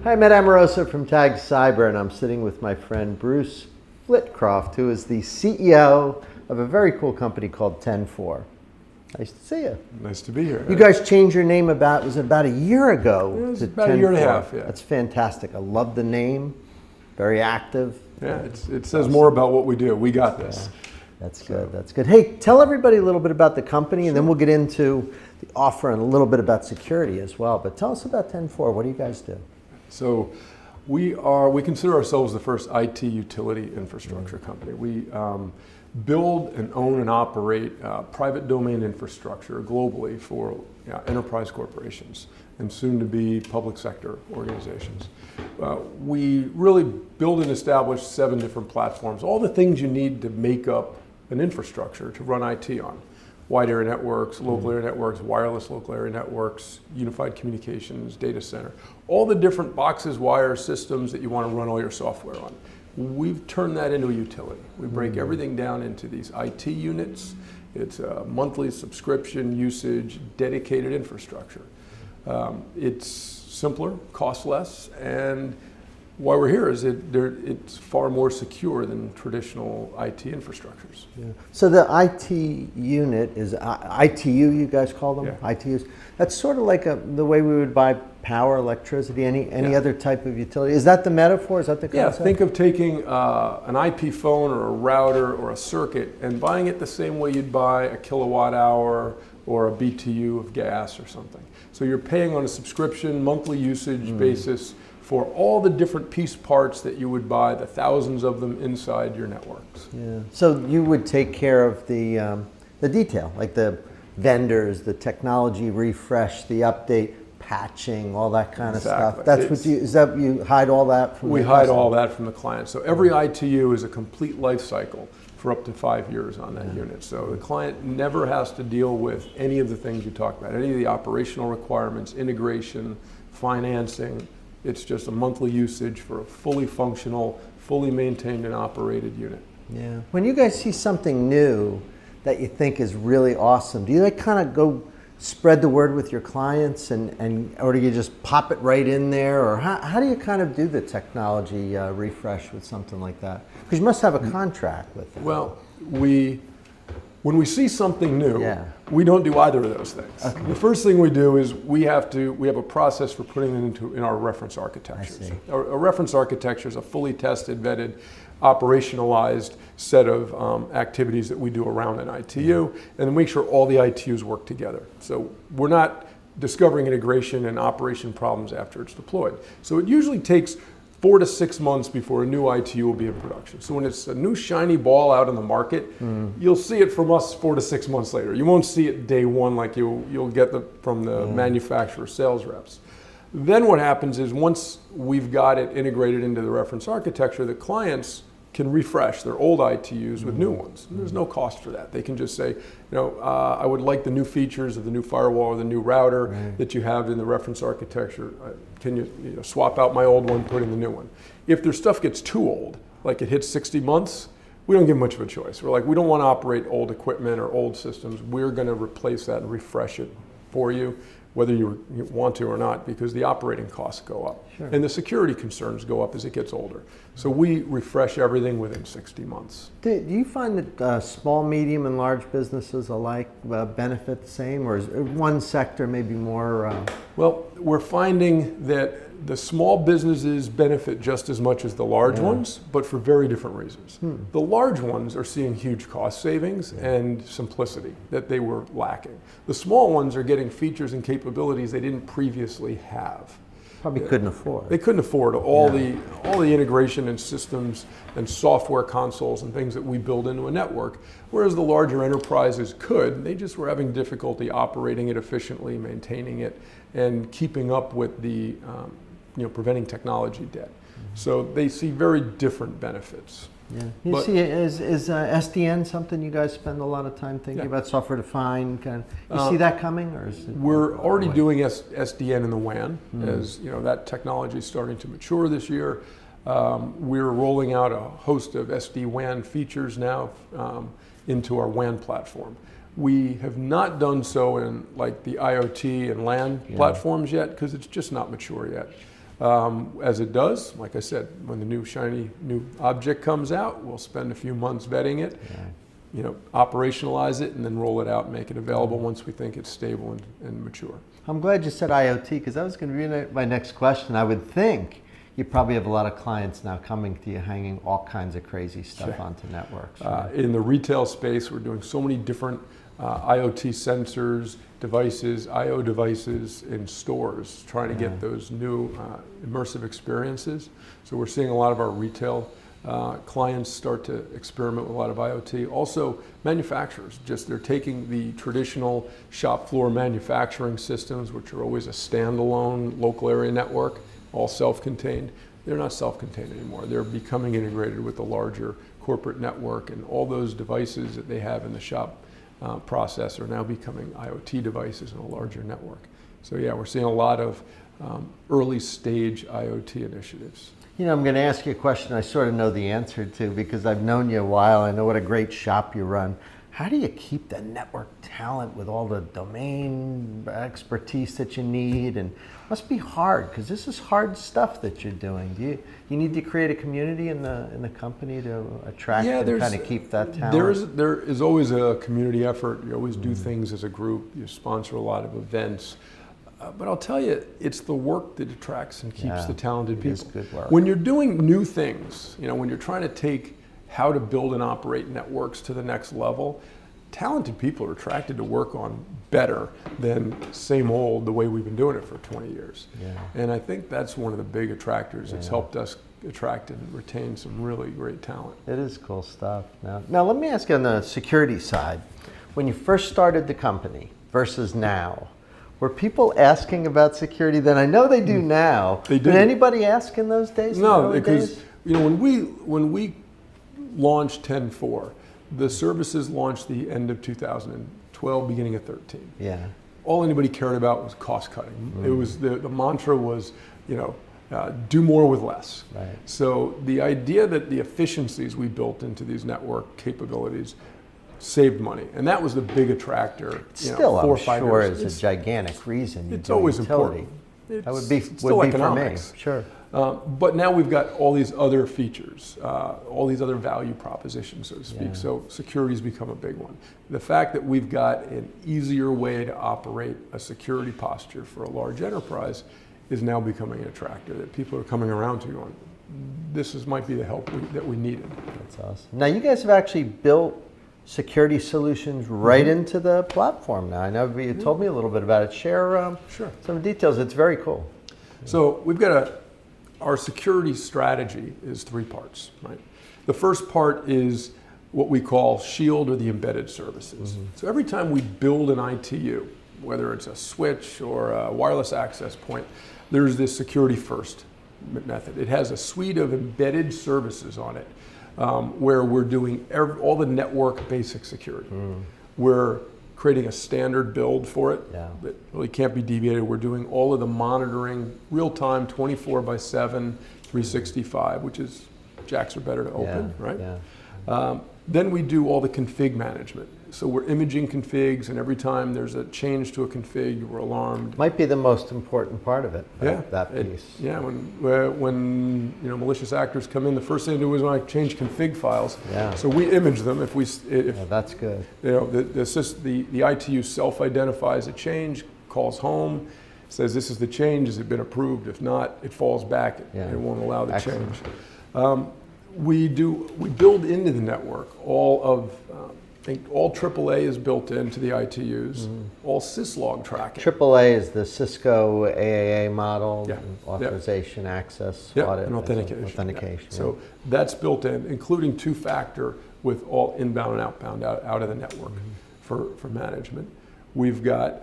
Hi, I'm Ed Amoroso from Tag Cyber, and I'm sitting with my friend Bruce Flitcroft, who is the CEO of a very cool company called TenFour. Nice to see you. Nice to be here. You guys changed your name about a year ago? It was to about a year and a half, yeah. That's fantastic. I love the name. Very active. Yeah, it says more about what we do. We got this. Yeah, that's good. That's good. Hey, tell everybody a little bit about the company, and then we'll get into the offer and a little bit about security as well. But tell us about TenFour. What do you guys do? So we consider ourselves the first IT utility infrastructure company. We build and own and operate private domain infrastructure globally for enterprise corporations and soon to be public sector organizations. We really build and establish 7 different platforms, all the things you need to make up an infrastructure to run IT on. Wide area networks, local area networks, wireless local area networks, unified communications, data center, all the different boxes, wires, systems that you want to run all your software on. We've turned that into a utility. We break everything down into these IT units. It's a monthly subscription usage, dedicated infrastructure. It's simpler, costs less, and why we're here is it's far more secure than traditional IT infrastructures. Yeah. So the IT unit is ITU, you guys call them? Yeah. ITUs. That's sort of like the way we would buy power, electricity, any other type of utility. Is that the metaphor? Is that the concept? Yeah, think of taking an IP phone or a router or a circuit and buying it the same way you'd buy a kilowatt hour or a BTU of gas or something. So you're paying on a subscription, monthly usage basis for all the different piece parts that you would buy, the thousands of them inside your networks. Yeah. So you would take care of the detail, like the vendors, the technology refresh, the update, patching, all that kind of stuff. That's you hide all that from We hide all that from the client. So every ITU is a complete life cycle for up to 5 years on that unit. So the client never has to deal with any of the things you talked about, any of the operational requirements, integration, financing. It's just a monthly usage for a fully functional, fully maintained and operated unit. Yeah. When you guys see something new that you think is really awesome, do you kind of go spread the word with your clients or do you just pop it right in there? Or how do you kind of do the technology refresh with something like that? Because you must have a contract with them. Well, when we see something new, we don't do either of those things. Okay. The first thing we do is we have a process for putting it in our reference architectures. A reference architecture is a fully tested, vetted, operationalized set of activities that we do around an ITU, and then make sure all the ITUs work together. So we're not discovering integration and operation problems after it's deployed. So it usually takes 4 to 6 months before a new ITU will be in production. So when it's a new shiny ball out in the market, you'll see it from us 4 to 6 months later. You won't see it day one like you'll get from the manufacturer sales reps. Then what happens is once we've got it integrated into the reference architecture, the clients can refresh their old ITUs with new ones. And there's no cost for that. They can just say, I would like the new features of the new firewall or the new router that you have in the reference architecture. Can you swap out my old one, put in the new one? If their stuff gets too old, like it hits 60 months, we don't give much of a choice. We're like, we don't want to operate old equipment or old systems. We're going to replace that and refresh it for you, whether you want to or not, because the operating costs go up. Sure. And the security concerns go up as it gets older. So we refresh everything within 60 months. Do you find that small, medium, and large businesses alike benefit the same, or is one sector maybe more? Well, we're finding that the small businesses benefit just as much as the large ones, but for very different reasons. The large ones are seeing huge cost savings and simplicity that they were lacking. The small ones are getting features and capabilities they didn't previously have. Probably couldn't afford. They couldn't afford all the integration and systems and software consoles and things that we build into a network, whereas the larger enterprises could. They just were having difficulty operating it efficiently, maintaining it, and keeping up with the preventing technology debt. So they see very different benefits. Yeah. You see, is SDN something you guys spend a lot of time thinking about, software defined? You see that coming, or is it? We're already doing SDN in the WAN, as that technology is starting to mature this year. We're rolling out a host of SD-WAN features now into our WAN platform. We have not done so in like the IoT and LAN platforms yet because it's just not mature yet. As it does, like I said, when the new shiny new object comes out, we'll spend a few months vetting it, operationalize it, and then roll it out and make it available once we think it's stable and mature. I'm glad you said IoT, because that was going to be my next question. I would think you probably have a lot of clients now coming to you hanging all kinds of crazy stuff onto networks. Right? In the retail space, we're doing so many different IoT sensors, devices, IO devices in stores, trying to get those new immersive experiences. So we're seeing a lot of our retail clients start to experiment with a lot of IoT. Also, manufacturers, they're taking the traditional shop floor manufacturing systems, which are always a standalone local area network, all self-contained. They're not self-contained anymore. They're becoming integrated with the larger corporate network, and all those devices that they have in the shop process are now becoming IoT devices in a larger network. So yeah, we're seeing a lot of early stage IoT initiatives. You know, I'm going to ask you a question I sort of know the answer to, because I've known you a while. I know what a great shop you run. How do you keep the network talent with all the domain expertise that you need? And it must be hard, because this is hard stuff that you're doing. Do you need to create a community in the company to attract and kind of keep that talent? There is always a community effort. You always do things as a group. You sponsor a lot of events. But I'll tell you, it's the work that attracts and keeps the talented people. It's good work. When you're doing new things, when you're trying to take how to build and operate networks to the next level, talented people are attracted to work on better than same old, the way we've been doing it for 20 years. Yeah. And I think that's one of the big attractors. It's helped us attract and retain some really great talent. It is cool stuff. Now let me ask you on the security side, when you first started the company versus now, were people asking about security then? I know they do now. They do. Did anybody ask in those days? No, because when we launched TenFour, the services launched the end of 2012, beginning of 13. Yeah. All anybody cared about was cost cutting. It was the mantra was, do more with less. Right. So the idea that the efficiencies we built into these network capabilities saved money, and that was the big attractor. Still, 4 or I'm 5 sure, years. is a gigantic reason. It's always utility. important. That would be still economics. for me. Sure. But now we've got all these other features, all these other value propositions, so to speak. Yeah. So security's become a big one. The fact that we've got an easier way to operate a security posture for a large enterprise is now becoming an attractor that people are coming around to going, might be the help that we needed. That's awesome. Now you guys have actually built security solutions right into the platform now. I know you told me a little bit about it. Share some details. It's very cool. So we've got our security strategy is 3 parts, right? The first part is what we call Shield, or the embedded services. So every time we build an ITU, whether it's a switch or a wireless access point, there's this security first method. It has a suite of embedded services on it, where we're doing all the network basic security. We're creating a standard build for it that really can't be deviated. We're doing all of the monitoring, real time, 24/7, 365, which is jacks are better to open, right? Yeah. Then we do all the config management. So we're imaging configs, and every time there's a change to a config, we're alarmed. Might be the most important part of it, that piece. When malicious actors come in, the first thing they do is when I change config files. Yeah. So we image them. If that's good. The ITU self-identifies a change, calls home, says this is the change. Has it been approved? If not, it falls back. It won't allow the change. We build into the network all AAA is built into the ITUs, all syslog tracking. AAA is the Cisco AAA model, authorization, access, audit, and authentication. So that's built in, including 2-factor with all inbound and outbound out of the network for management. We've got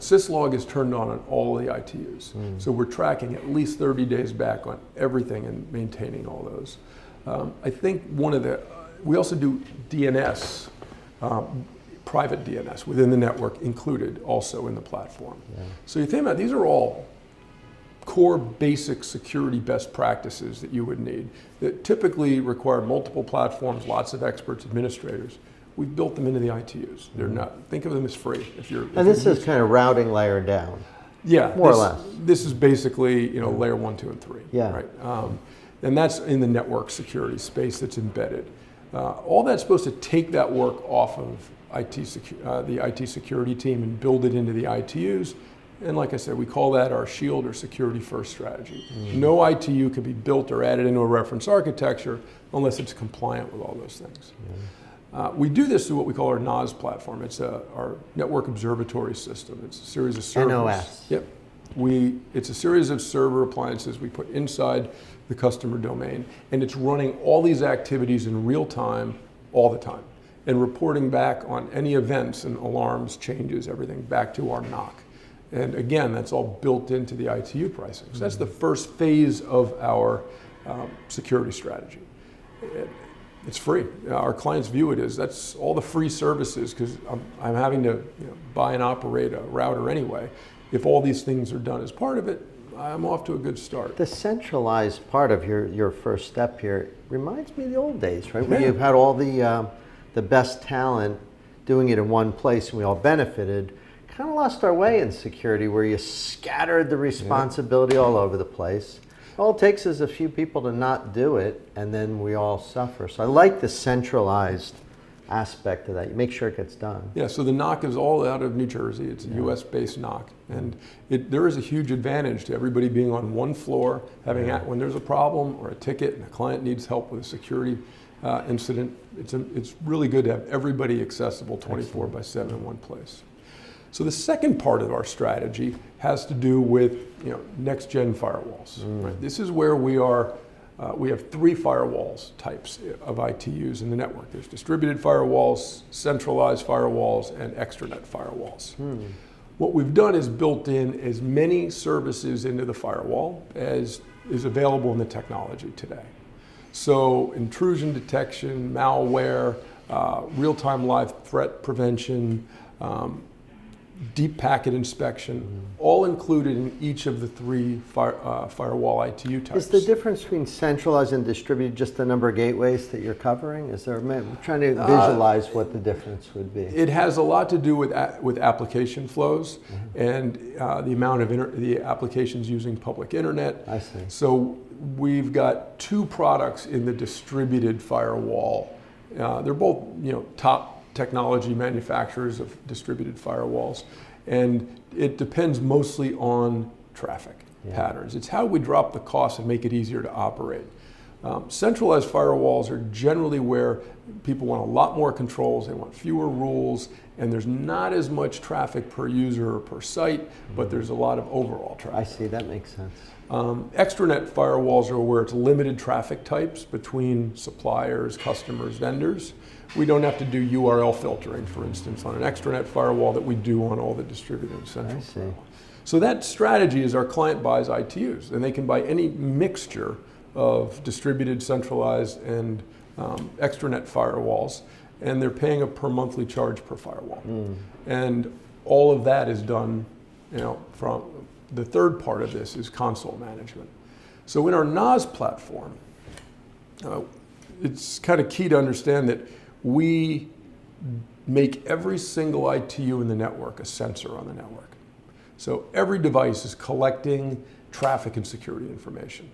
syslog is turned on all of the ITUs. So we're tracking at least 30 days back on everything and maintaining all those. I think we also do DNS, private DNS within the network included also in the platform. Yeah. So you think about these are all core basic security best practices that you would need that typically require multiple platforms, lots of experts, administrators. We've built them into the ITUs. They're not, think of them as free. And this is kind of routing layer down. Yeah, More or less. This is basically, layer 1, 2, and 3. Yeah. Right. And that's in the network security space that's embedded. All that's supposed to take that work off of the IT security team and build it into the ITUs. And like I said, we call that our shield or security first strategy. No ITU can be built or added into a reference architecture unless it's compliant with all those things. We do this through what we call our NOS platform. It's our network observatory system. It's a series of servers. NOS. Yep. It's a series of server appliances we put inside the customer domain, and it's running all these activities in real time, all the time, and reporting back on any events and alarms, changes, everything back to our NOC. And again, that's all built into the ITU pricing. So that's the first phase of our security strategy. It's free. Our clients view it as that's all the free services because I'm having to buy and operate a router anyway. If all these things are done as part of it, I'm off to a good start. The centralized part of your first step here reminds me of the old days, right? Where Yeah. you've had all the best talent doing it in one place and we all benefited. Kind of lost our way in security where you scattered the responsibility all over the place. All it takes is a few people to not do it and then we all suffer. So I like the centralized aspect of that. You make sure it gets done. Yeah, so the NOC is all out of New Jersey. It's a US-based NOC. And there is a huge advantage to everybody being on one floor, having when there's a problem or a ticket and a client needs help with a security incident, it's really good to have everybody accessible 24/7 in one place. So the second part of our strategy has to do with next-gen firewalls. Right? This is where we have 3 firewalls types of ITUs in the network. There's distributed firewalls, centralized firewalls, and extranet firewalls. What we've done is built in as many services into the firewall as is available in the technology today. So intrusion detection, malware, real-time live threat prevention, deep packet inspection, all included in each of the 3 firewall ITU types. Is the difference between centralized and distributed just the number of gateways that you're covering? I'm trying to visualize what the difference would be. It has a lot to do with application flows and the amount of the applications using public internet. I see. So we've got 2 products in the distributed firewall. They're both top technology manufacturers of distributed firewalls, and it depends mostly on traffic patterns. It's how we drop the cost and make it easier to operate. Centralized firewalls are generally where people want a lot more controls, they want fewer rules, and there's not as much traffic per user or per site, but there's a lot of overall traffic. I see, that makes sense. Extranet firewalls are where it's limited traffic types between suppliers, customers, vendors. We don't have to do URL filtering, for instance, on an extranet firewall that we do on all the distributed and central firewalls. So that strategy is our client buys ITUs, and they can buy any mixture of distributed, centralized, and extranet firewalls, and they're paying a per monthly charge per firewall. And all of that is done, from the third part of this is console management. So in our NOS platform, it's kind of key to understand that we make every single ITU in the network a sensor on the network. So every device is collecting traffic and security information.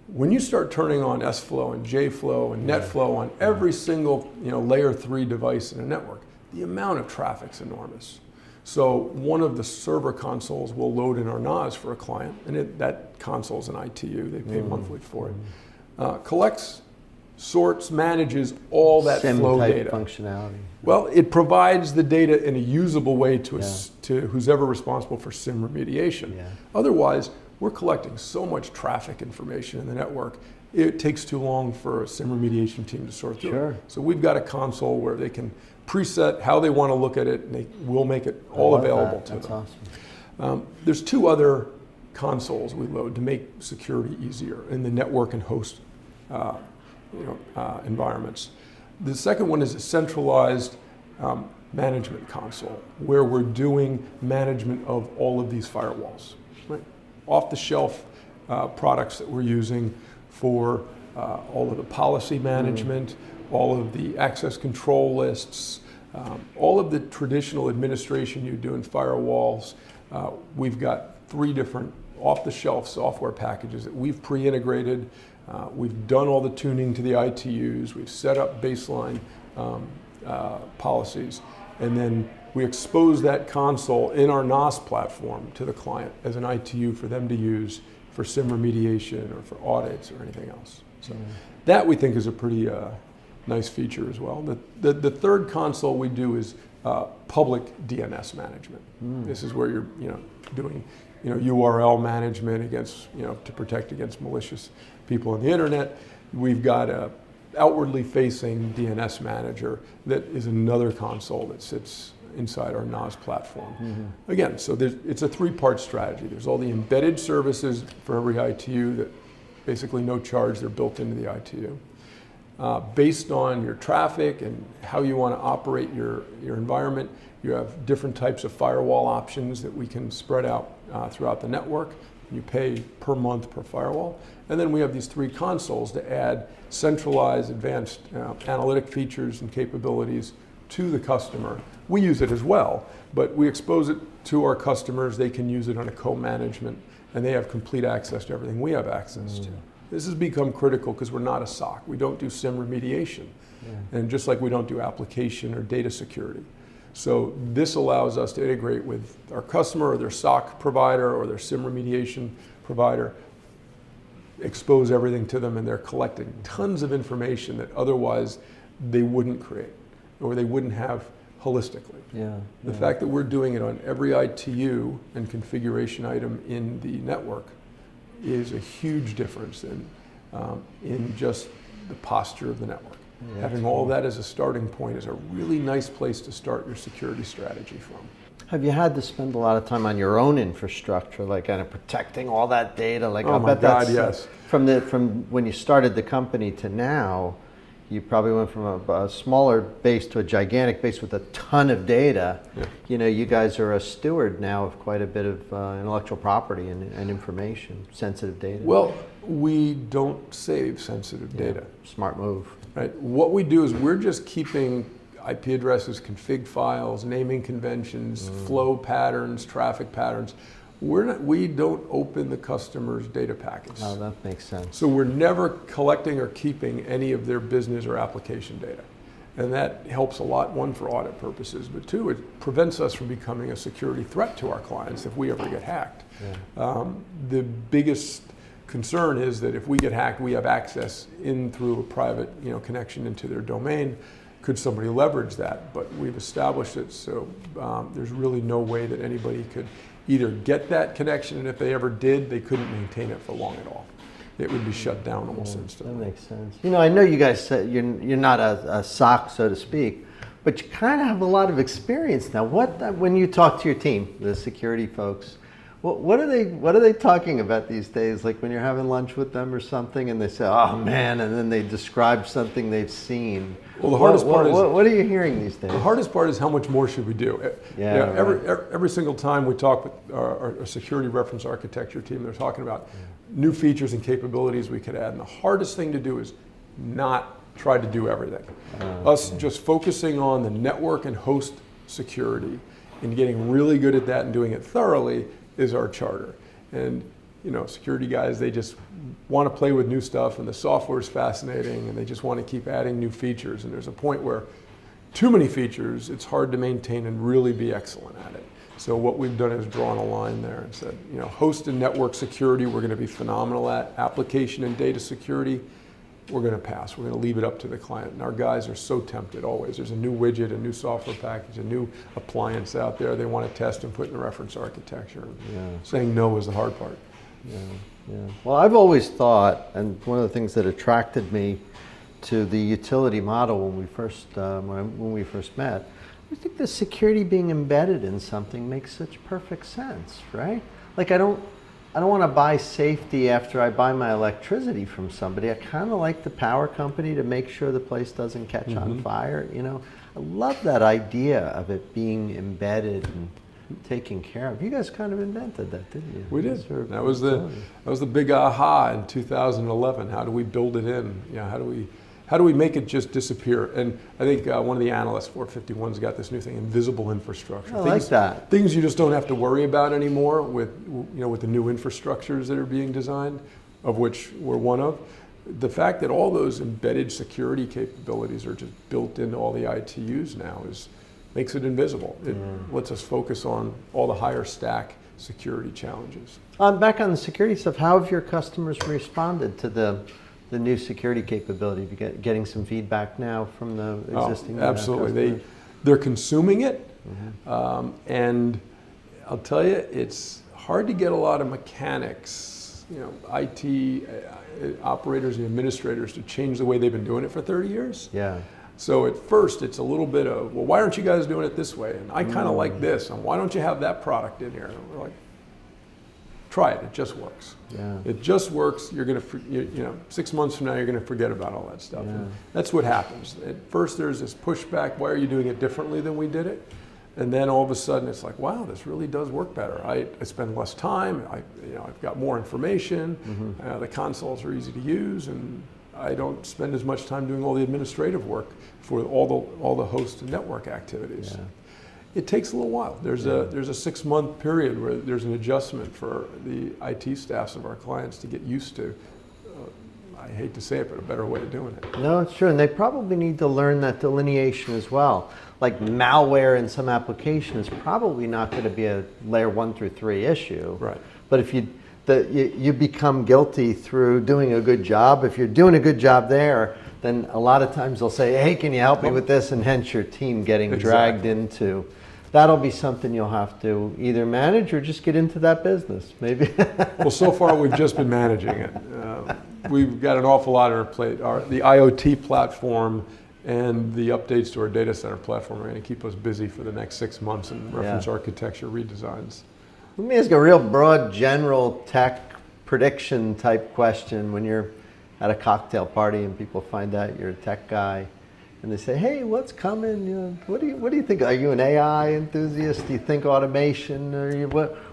When you start turning on S-Flow and J-Flow and NetFlow on every single layer 3 device in a network, the amount of traffic's enormous. So one of the server consoles will load in our NOS for a client, and that console's an ITU, they pay monthly for it. Collects, sorts, manages all that flow data. Functionality. Well, it provides the data in a usable way to who's ever responsible for SIM remediation. Otherwise, we're collecting so much traffic information in the network, it takes too long for a SIM remediation team to sort through it. So we've got a console where they can preset how they want to look at it, and we'll make it all available to them. That's awesome. There's 2 other consoles we load to make security easier in the network and host environments. The second one is a centralized management console where we're doing management of all of these firewalls. Off-the-shelf products that we're using for all of the policy management, all of the access control lists, all of the traditional administration you do in firewalls, We've got 3 different off-the-shelf software packages that we've pre-integrated. We've done all the tuning to the ITUs. We've set up baseline policies, and then we expose that console in our NOS platform to the client as an ITU for them to use for SIM remediation or for audits or anything else. So that we think is a pretty nice feature as well. The third console we do is public DNS management. This is where you're doing URL management against to protect against malicious people on the internet. We've got a outwardly facing DNS manager that is another console that sits inside our NOS platform. Again, so it's a 3-part strategy. There's all the embedded services for every ITU that basically no charge, they're built into the ITU. Based on your traffic and how you want to operate your environment, you have different types of firewall options that we can spread out throughout the network. You pay per month per firewall. And then we have these 3 consoles to add centralized advanced analytic features and capabilities to the customer. We use it as well, but we expose it to our customers. They can use it on a co-management, and they have complete access to everything we have access to. This has become critical because we're not a SOC. We don't do SIM remediation, and just like we don't do application or data security. So this allows us to integrate with our customer or their SOC provider or their SIM remediation provider, expose everything to them, and they're collecting tons of information that otherwise they wouldn't create or they wouldn't have holistically. The fact that we're doing it on every ITU and configuration item in the network is a huge difference in just the posture of the network. Having all of that as a starting point is a really nice place to start your security strategy from. Have you had to spend a lot of time on your own infrastructure, like kind of protecting all that data? Like, oh my God, yes. From when you started the company to now, you probably went from a smaller base to a gigantic base with a ton of data. You guys are a steward now of quite a bit of intellectual property and information, sensitive data. Well, we don't save sensitive data. Smart move. Right. What we do is we're just keeping IP addresses, config files, naming conventions, flow patterns, traffic patterns. We don't open the customer's data packets. Oh, that makes sense. So we're never collecting or keeping any of their business or application data. And that helps a lot, 1, for audit purposes, but 2, it prevents us from becoming a security threat to our clients if we ever get hacked. The biggest concern is that if we get hacked, we have access in through a private connection into their domain. Could somebody leverage that? But we've established it, so there's really no way that anybody could either get that connection, and if they ever did, they couldn't maintain it for long at all. It would be shut down almost instantly. That makes sense. I know you guys said you're not a SOC, so to speak, but you kind of have a lot of experience now. When you talk to your team, the security folks, what are they talking about these days? Like when you're having lunch with them or something, and they say, "Oh man," and then they describe something they've seen. Well, the hardest part is what are you hearing these days? The hardest part is how much more should we do? Every single time we talk with our security reference architecture team, they're talking about new features and capabilities we could add. And the hardest thing to do is not try to do everything. Just focusing on the network and host security and getting really good at that and doing it thoroughly is our charter. And security guys, they just want to play with new stuff, and the software is fascinating, and they just want to keep adding new features. And there's a point where too many features, it's hard to maintain and really be excellent at it. So what we've done is drawn a line there and said, host and network security, we're going to be phenomenal at. Application and data security, we're going to pass. We're going to leave it up to the client. And our guys are so tempted always. There's a new widget, a new software package, a new appliance out there they want to test and put in the reference architecture. Saying no is the hard part. Well, I've always thought, and one of the things that attracted me to the utility model when we first met, I think the security being embedded in something makes such perfect sense, right? Like I don't want to buy safety after I buy my electricity from somebody. I kind of like the power company to make sure the place doesn't catch on fire. I love that idea of it being embedded and taken care of. You guys kind of invented that, didn't you? We did. That was the big aha in 2011. How do we build it in? How do How do we make it just disappear? And I think one of the analysts, 451's got this new thing, invisible infrastructure. I like that. Things you just don't have to worry about anymore with, with the new infrastructures that are being designed, of which we're one of. The fact that all those embedded security capabilities are just built into all the ITUs now makes it invisible. It lets us focus on all the higher stack security challenges. Back on the security stuff, how have your customers responded to the new security capability? You getting some feedback now from the existing absolutely. They're consuming it, and I'll tell you, it's hard to get a lot of mechanics, IT operators and administrators to change the way they've been doing it for 30 years. Yeah. So at first it's a little bit of, well, why aren't you guys doing it this way? And I kind of like this, and why don't you have that product in here? And we're like, try it, it just works. Yeah. It just works. You're going to, 6 months from now, you're going to forget about all that stuff. Yeah. And that's what happens. At first there's this pushback, why are you doing it differently than we did it? And then all of a sudden it's like, wow, this really does work better. I spend less time, I've got more information, the consoles are easy to use, and I don't spend as much time doing all the administrative work for all the host and network activities. Yeah. It takes a little while. There's a 6-month period where there's an adjustment for the IT staffs of our clients to get used to. I hate to say it, but a better way of doing it. No, it's true, and they probably need to learn that delineation as well. Like malware in some application is probably not going to be a layer 1 through 3 issue. Right. But if you become guilty through doing a good job, if you're doing a good job there, then a lot of times they'll say, hey, can you help me with this? And hence your team getting dragged into. That'll be something you'll have to either manage or just get into that business, maybe. Well, so far we've just been managing it. We've got an awful lot on our plate. The IoT platform and the updates to our data center platform are going to keep us busy for the next 6 months in reference architecture redesigns. Let me ask a real broad, general tech prediction type question. When you're at a cocktail party and people find out you're a tech guy, and they say, "Hey, what's coming? What do you think? Are you an AI enthusiast? Do you think automation?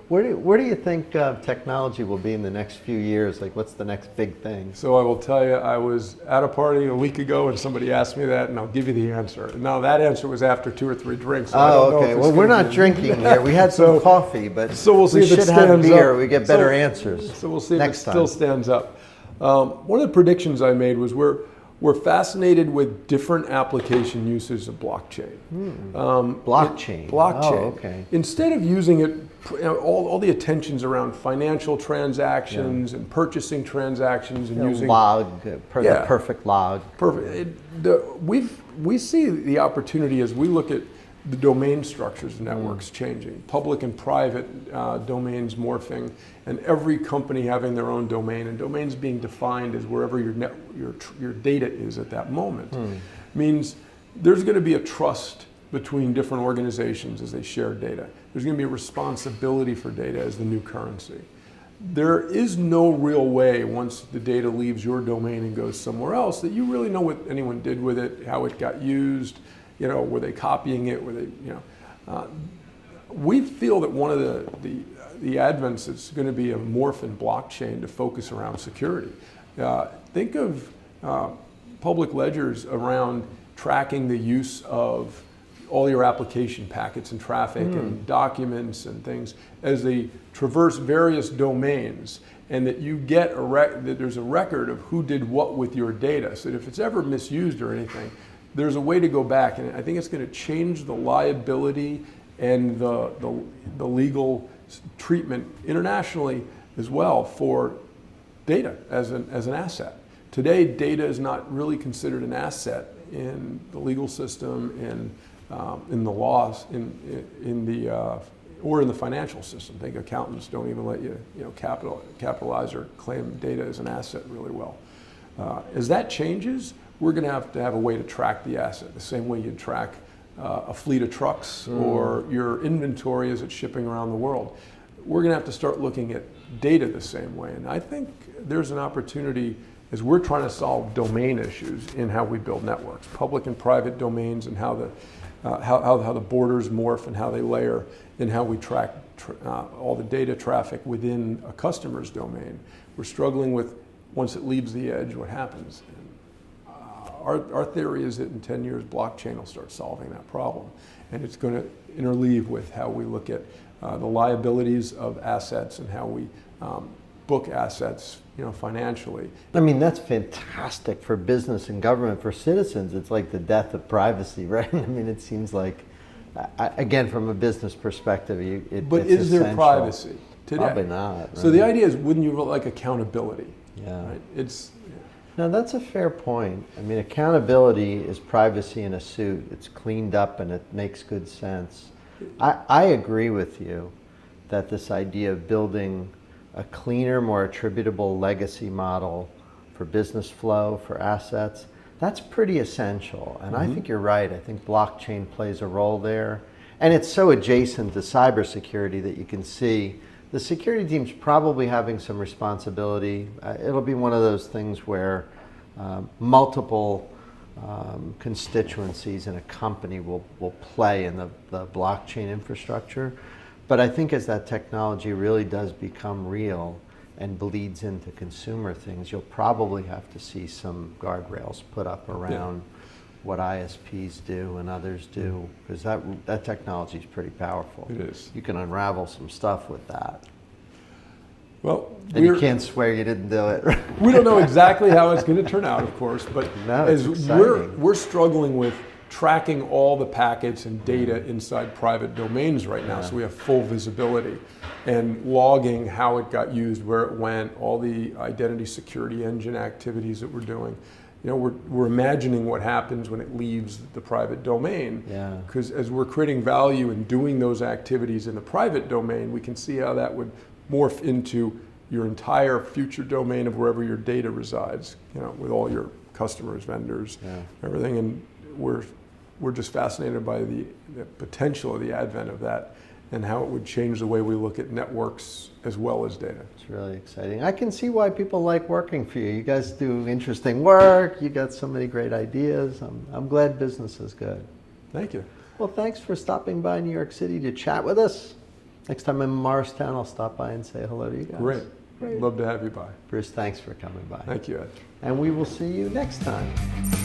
Where do you think technology will be in the next few years? Like, what's the next big thing?" So I will tell you, I was at a party a week ago, and somebody asked me that, and I'll give you the answer. Now that answer was after 2 or 3 drinks. So oh, okay. Well, we're not drinking here. We had some coffee, but so we'll see we if it should stands have beer. up. We get better answers. So we'll see if it time. Still stands up. One of the predictions I made was we're fascinated with different application uses of blockchain. Blockchain. Blockchain. Oh, okay. Instead of using it, all the attention's around financial transactions and purchasing transactions and using log, the perfect log. Perfect. We see the opportunity as we look at the domain structures of networks changing, public and private domains morphing, and every company having their own domain, and domains being defined as wherever your data is at that moment. Means there's going to be a trust between different organizations as they share data. There's going to be a responsibility for data as the new currency. There is no real way, once the data leaves your domain and goes somewhere else, that you really know what anyone did with it, how it got used. Were they copying it? Were they, we feel that one of the advents is going to be a morph in blockchain to focus around security. Think of public ledgers around tracking the use of all your application packets and traffic and documents and things as they traverse various domains, and that you get that there's a record of who did what with your data, so that if it's ever misused or anything, there's a way to go back. And I think it's going to change the liability and the legal treatment internationally as well for data as an asset. Today, data is not really considered an asset in the legal system, in the laws, or in the financial system. I think accountants don't even let you, capitalize or claim data as an asset really well. As that changes, we're going to have a way to track the asset, the same way you'd track a fleet of trucks or your inventory as it's shipping around the world. We're going to have to start looking at data the same way. And I think there's an opportunity as we're trying to solve domain issues in how we build networks, public and private domains, and how the borders morph and how they layer, and how we track all the data traffic within a customer's domain. We're struggling with, once it leaves the edge, what happens? our theory is that in 10 years, blockchain will start solving that problem. And it's going to interleave with how we look at the liabilities of assets and how we book assets, financially. I mean, that's fantastic for business and government. For citizens, it's like the death of privacy, right? I mean, it seems like, again, from a business perspective, But it's is there essential. privacy today? Probably not. Right? So the idea is, wouldn't you like accountability? Yeah. Right? No, that's a fair point. I mean, accountability is privacy in a suit. It's cleaned up and it makes good sense. I agree with you that this idea of building a cleaner, more attributable legacy model for business flow, for assets, that's pretty essential. And I think you're right. I think blockchain plays a role there. And it's so adjacent to cybersecurity that you can see the security team's probably having some responsibility. It'll be one of those things where multiple constituencies in a company will play in the blockchain infrastructure. But I think as that technology really does become real and bleeds into consumer things, you'll probably have to see some guardrails put up around what ISPs do and others do, because that technology is pretty powerful. It is. You can unravel some stuff with that. Well, and you can't swear you didn't do it. We don't know exactly how it's going to turn out, of course, but No, as it's exciting. we're struggling with tracking all the packets and data inside private domains right now, so we have full visibility, and logging how it got used, where it went, all the identity security engine activities that we're doing. We're imagining what happens when it leaves the private domain. Yeah. Because as we're creating value and doing those activities in the private domain, we can see how that would morph into your entire future domain of wherever your data resides, with all your customers, vendors, everything. And we're just fascinated by the potential of the advent of that and how it would change the way we look at networks as well as data. It's really exciting. I can see why people like working for you. You guys do interesting work. You got so many great ideas. I'm glad business is good. Thank you. Well, thanks for stopping by New York City to chat with us. Next time I'm in Morristown, I'll stop by and say hello to you guys. Great. Love to have you by. Bruce, thanks for coming by. Thank you, Ed. And we will see you next time.